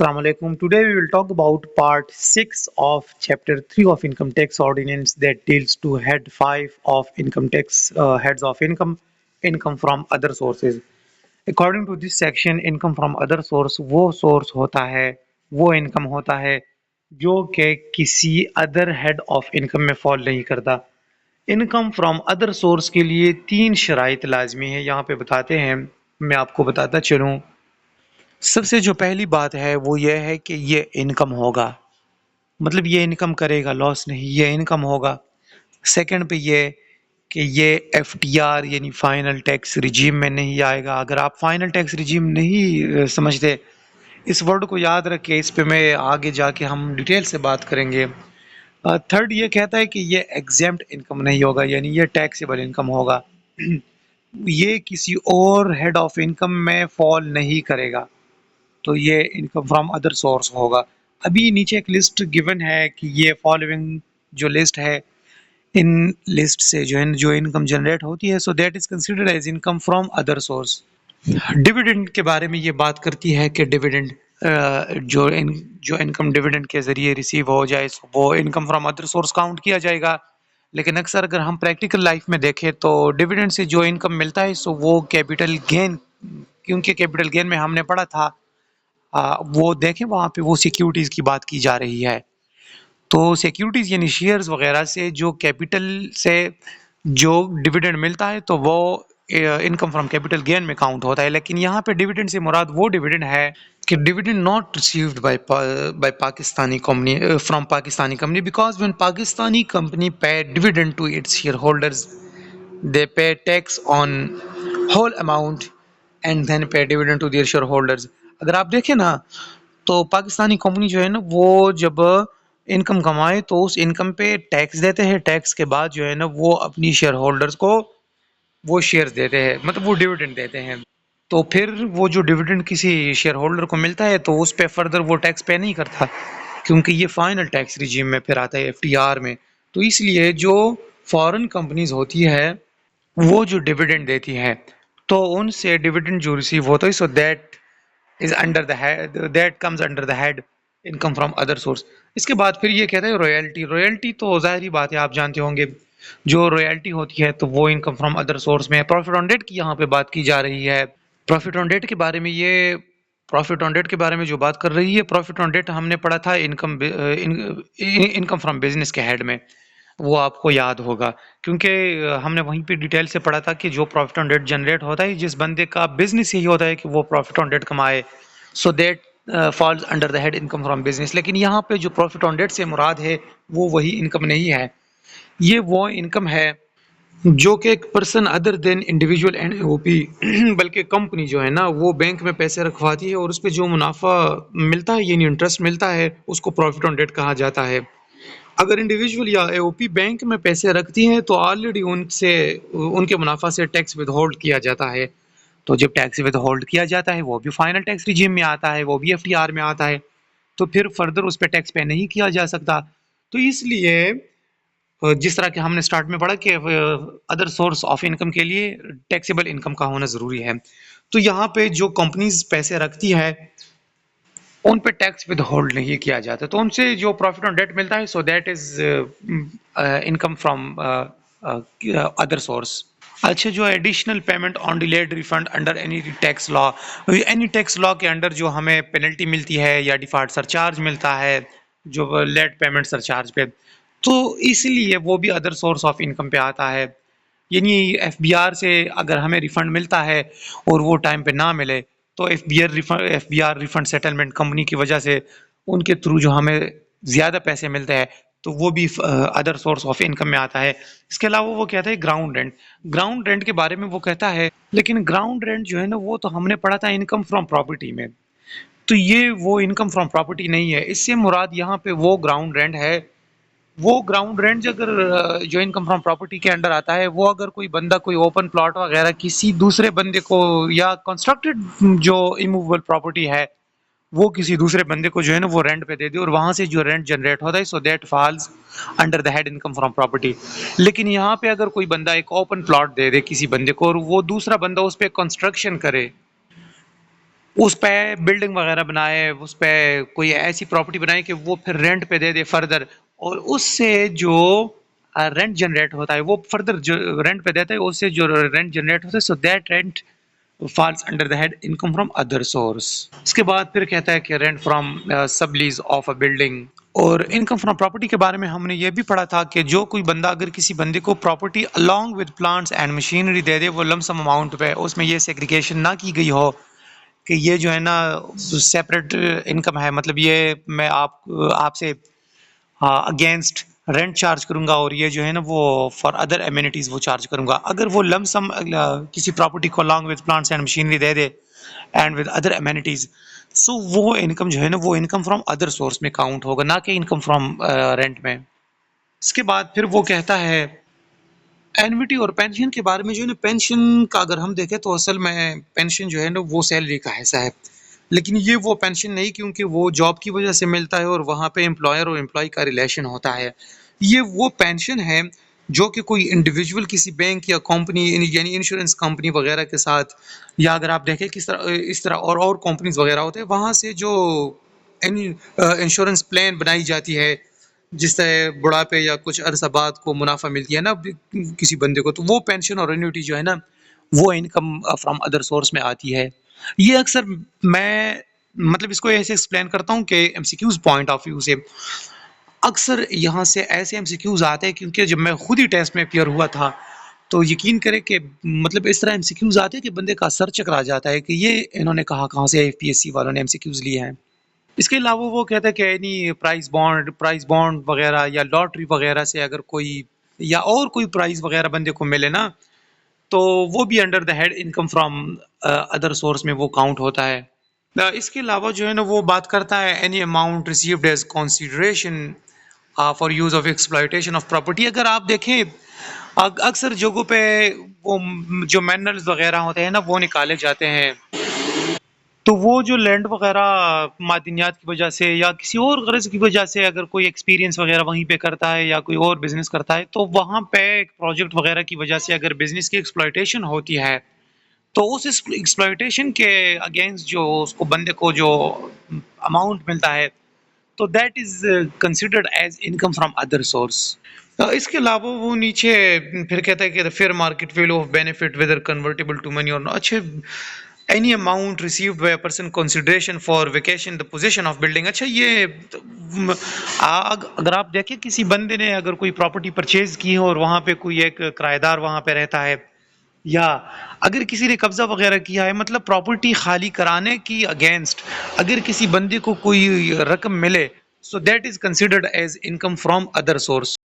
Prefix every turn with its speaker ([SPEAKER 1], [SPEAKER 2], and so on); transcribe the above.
[SPEAKER 1] Assalamu alaikum. Today we will talk about part 6 of chapter 3 of income tax ordinance that deals to head 5 of income tax heads of income from other sources. According to this section, income from other source वो source होता है, वो income होता है जो कि किसी other head of income में fall नहीं करता. इनकम फ्रॉम अदर सोर्स के लिए तीन शराइत लाजमी है, यहाँ पे बताते हैं. मैं आपको बताता चलूँ. सबसे जो पहली बात है वो ये है कि ये इनकम होगा, मतलब ये इनकम करेगा, लॉस नहीं, ये इनकम होगा. सेकंड पे ये कि ये एफ टी आर यानी फाइनल टैक्स रिजीम में नहीं आएगा. अगर आप फाइनल टैक्स रिजीम नहीं समझते, इस वर्ड को याद रखिए, इस पे मैं आगे जाके हम डिटेल से बात करेंगे. थर्ड ये कहता है कि ये एग्जेम्प्ट इनकम नहीं होगा, यानी ये टैक्सेबल इनकम होगा. ये किसी और हेड ऑफ इनकम में फॉल नहीं करेगा, तो ये इनकम फ्रॉम अदर सोर्स होगा. अभी नीचे एक लिस्ट गिवन है कि ये फॉलोइंग जो लिस्ट है, इन लिस्ट से जो इनकम जनरेट होती है, so that is considered as income from other source. Dividend के बारे में ये बात करती है कि डिविडेंड जो इनकम डिविडेंड के ज़रिए रिसीव हो जाए, वो income from other source count किया जाएगा. लेकिन अक्सर अगर हम प्रैक्टिकल लाइफ में देखें तो डिविडेंड से जो इनकम मिलता है, सो वो कैपिटल गेन, क्योंकि कैपिटल गेन में हमने पढ़ा था, वो देखें वहाँ पे वो सिक्योरिटीज़ की बात की जा रही है. तो सिक्योरिटीज़ यानी शेयर्स वगैरह से जो कैपिटल से जो डिविडेंड मिलता है, तो वो इनकम फ्रॉम कैपिटल गेन में काउंट होता है. लेकिन यहाँ पे डिविडेंड से मुराद वो डिविडेंड है कि dividend not received by Pakistani company from Pakistani company, because when Pakistani company pay dividend to its shareholders, they pay tax on whole amount and then pay dividend to their shareholders. अगर आप देखें ना, तो Pakistani company जो है ना, वो जब इनकम कमाए तो उस इनकम पे टैक्स देते हैं. टैक्स के बाद जो है ना, वो अपनी शेयर होल्डर्स को वो शेयर्स देते हैं, मतलब वो डिविडेंड देते हैं. तो फिर वो जो डिविडेंड किसी शेयर होल्डर को मिलता है, तो उस पे फर्दर वो टैक्स पे नहीं करता, क्योंकि ये फाइनल टैक्स रिजीम में फिर आता है, एफ टी आर में. तो इसलिए जो फॉरेन कंपनीज होती है, वो जो डिविडेंड देती है, तो उनसे डिविडेंड जो रिसीव होता है, so that is under the head, that comes under the head income from other source. इसके बाद फिर ये कहता है रॉयल्टी. रॉयल्टी तो जाहिर बात है, आप जानते होंगे, जो रॉयल्टी होती है तो वो इनकम फ्रॉम अदर सोर्स में. प्रॉफिट ऑन डेट की यहाँ पे बात की जा रही है. प्रॉफिट ऑन डेट के बारे में प्रॉफिट ऑन डेट के बारे में जो बात कर रही है, प्रॉफिट ऑन डेट हमने पढ़ा था इनकम फ्रॉम बिजनेस के हेड में, वो आपको याद होगा, क्योंकि हमने वहीं पे डिटेल से पढ़ा था कि जो प्रॉफिट ऑन डेट जनरेट होता है, जिस बंदे का बिजनेस यही होता है कि वो प्रॉफिट ऑन डेट कमाए, so that falls under the head income from business. लेकिन यहाँ पे जो प्रॉफिट ऑन डेट से मुराद है, वो वही इनकम नहीं है. ये वो इनकम है जो कि एक person other than individual and OP बल्कि कंपनी जो है ना, वो बैंक में पैसे रखवाती है और उस पर जो मुनाफा मिलता है यानी इंटरेस्ट मिलता है, उसको प्रॉफिट ऑन डेट कहा जाता है. अगर इंडिविजुअल या एओपी बैंक में पैसे रखती हैं, तो ऑलरेडी उनसे उनके मुनाफा से टैक्स विद होल्ड किया जाता है. तो जब टैक्स विद होल्ड किया जाता है, वो भी फाइनल टैक्स रिजीम में आता है, वो भी एफटीआर में आता है, तो फिर फर्दर उस पर टैक्स पे नहीं किया जा सकता. तो इसलिए जिस तरह के हमने स्टार्ट में पढ़ा कि अदर सोर्स ऑफ इनकम के लिए टैक्सेबल इनकम का होना ज़रूरी है. तो यहाँ पे जो कंपनीज पैसे रखती है, उन पे टैक्स विद होल्ड नहीं किया जाता, तो उनसे जो प्रॉफिट ऑन डेट मिलता है, so that is income from other source. अच्छा, जो additional payment on delayed refund under any tax law के अंडर जो हमें पेनल्टी मिलती है या डिफॉल्ट सरचार्ज मिलता है, जो लेट पेमेंट सरचार्ज पे, तो इसलिए वो भी अदर सोर्स ऑफ इनकम पे आता है. यानी एफबीआर से अगर हमें रिफंड मिलता है और वो टाइम पे ना मिले, तो एफबीआर रिफंड सेटलमेंट कंपनी की वजह से उनके थ्रू जो हमें ज़्यादा पैसे मिलते हैं, तो वो भी अदर सोर्स ऑफ इनकम में आता है. इसके अलावा वो कहता है ग्राउंड रेंट. ग्राउंड रेंट के बारे में वो कहता है, लेकिन ग्राउंड रेंट जो है ना, वो तो हमने पढ़ा था इनकम फ्रॉम प्रॉपर्टी में, तो ये वो इनकम फ्रॉम प्रॉपर्टी नहीं है. इससे मुराद यहाँ पे वो ग्राउंड रेंट है, वो ग्राउंड रेंट अगर जो इनकम फ्रॉम प्रॉपर्टी के अंडर आता है, वो अगर कोई बंदा कोई ओपन प्लॉट वगैरह किसी दूसरे बंदे को, या कंस्ट्रक्टेड जो इमूवेबल प्रॉपर्टी है, वो किसी दूसरे बंदे को जो है ना, वो रेंट पे दे दे, और वहां से जो रेंट जनरेट होता है, so that falls under the head income from property. लेकिन यहाँ पे अगर कोई बंदा एक ओपन प्लॉट दे दे किसी बंदे को, और वो दूसरा बंदा उस पर कंस्ट्रक्शन करे, اس پہ بلڈنگ وغیرہ بنائے، اس پہ کوئی ایسی پراپرٹی بنائے کہ وہ پھر رینٹ پہ دے دے فردر، اور اس سے جو رینٹ جنریٹ ہوتا ہے وہ فردر جو رینٹ پہ دیتا ہے، اس سے جو رینٹ جنریٹ ہوتا ہے، so that rent falls under the head income from other source. اس کے بعد پھر کہتا ہے کہ rent from sublease of a building. اور انکم فرام پراپرٹی کے بارے میں ہم نے یہ بھی پڑھا تھا کہ جو کوئی بندہ اگر کسی بندے کو property along with plants and machinery دے دے وہ لم سم اماؤنٹ پہ، اس میں یہ سیگریگیشن نہ کی گئی ہو کہ یہ جو ہے نا سیپریٹ انکم ہے، مطلب یہ میں آپ سے اگینسٹ رینٹ چارج کروں گا اور یہ جو ہے نا وہ فار ادر امینٹیز وہ چارج کروں گا. اگر وہ لم سم کسی پراپرٹی کو along with plants and machinery دے دے and with other amenities, so وہ انکم جو ہے نا وہ انکم فرام ادر سورس میں کاؤنٹ ہوگا، نہ کہ انکم فرام رینٹ میں. اس کے بعد پھر وہ کہتا ہے اینوٹی اور پینشن کے بارے میں. جو ہے نا پینشن کا اگر ہم دیکھیں تو اصل میں پینشن جو ہے نا وہ سیلری کا حصہ ہے، لیکن یہ وہ پینشن نہیں کیونکہ وہ جاب کی وجہ سے ملتا ہے اور وہاں پہ امپلائر اور امپلائی کا ریلیشن ہوتا ہے. یہ وہ پینشن ہے جو کہ کوئی انڈیویجول کسی بینک یا کمپنی یعنی انشورنس کمپنی وغیرہ کے ساتھ، یا اگر آپ دیکھیں کس طرح اس طرح اور کمپنیز وغیرہ ہوتے ہیں وہاں سے جو انشورنس پلان بنائی جاتی ہے جس طرح بڑھاپے یا کچھ عرصہ بعد کو منافع ملتی ہے نا کسی بندے کو، تو وہ پینشن اور انویٹی جو ہے نا وہ انکم فرام ادر سورس میں آتی ہے. یہ اکثر میں مطلب اس کو ایسے ایکسپلین کرتا ہوں کہ M C Qs point of view سے اکثر یہاں سے ایسے ایم سی کیوز آتے ہیں، کیونکہ جب میں خود ہی ٹیسٹ میں اپیئر ہوا تھا تو یقین کرے کہ مطلب اس طرح ایم سی کیوز آتے ہیں کہ بندے کا سر چکرا جاتا ہے کہ یہ انہوں نے کہاں سے پی ایس سی والوں نے ایم سی کیوز لیے ہیں. اس کے علاوہ وہ کہتا ہے کہ اینی پرائز بانڈ وغیرہ یا لاٹری وغیرہ سے اگر کوئی یا اور کوئی پرائز وغیرہ بندے کو ملے نا تو وہ بھی under the head income from other source میں وہ کاؤنٹ ہوتا ہے. اس کے علاوہ جو ہے نا وہ بات کرتا ہے any amount received as consideration for use of exploitation of property. اگر آپ دیکھیں اکثر جگہوں پہ وہ جو منرلز وغیرہ ہوتے ہیں نا وہ نکالے جاتے ہیں، تو وہ جو لینڈ وغیرہ معدنیات کی وجہ سے یا کسی اور غرض کی وجہ سے اگر کوئی ایکسپیرینس وغیرہ وہیں پہ کرتا ہے یا کوئی اور بزنس کرتا ہے تو وہاں پہ ایک پروجیکٹ وغیرہ کی وجہ سے اگر بزنس کی ایکسپلائٹیشن ہوتی ہے تو اس ایکسپلائٹیشن کے اگینسٹ جو اس کو بندے کو جو اماؤنٹ ملتا ہے تو that is considered as income from other source. اس کے علاوہ وہ نیچے پھر کہتا ہے کہ fair market value of benefit whether convertible to money اور اچھے any amount received by a person consideration for vacation the possession of building. اچھا یہ اگر آپ دیکھیں کسی بندے نے اگر کوئی پراپرٹی پرچیز کی ہے اور وہاں پہ کوئی ایک کرایہ دار وہاں پہ رہتا ہے یا اگر کسی نے قبضہ وغیرہ کیا ہے، مطلب پراپرٹی خالی کرانے کی اگینسٹ اگر کسی بندے کو کوئی رقم ملے so that is considered as income from other source.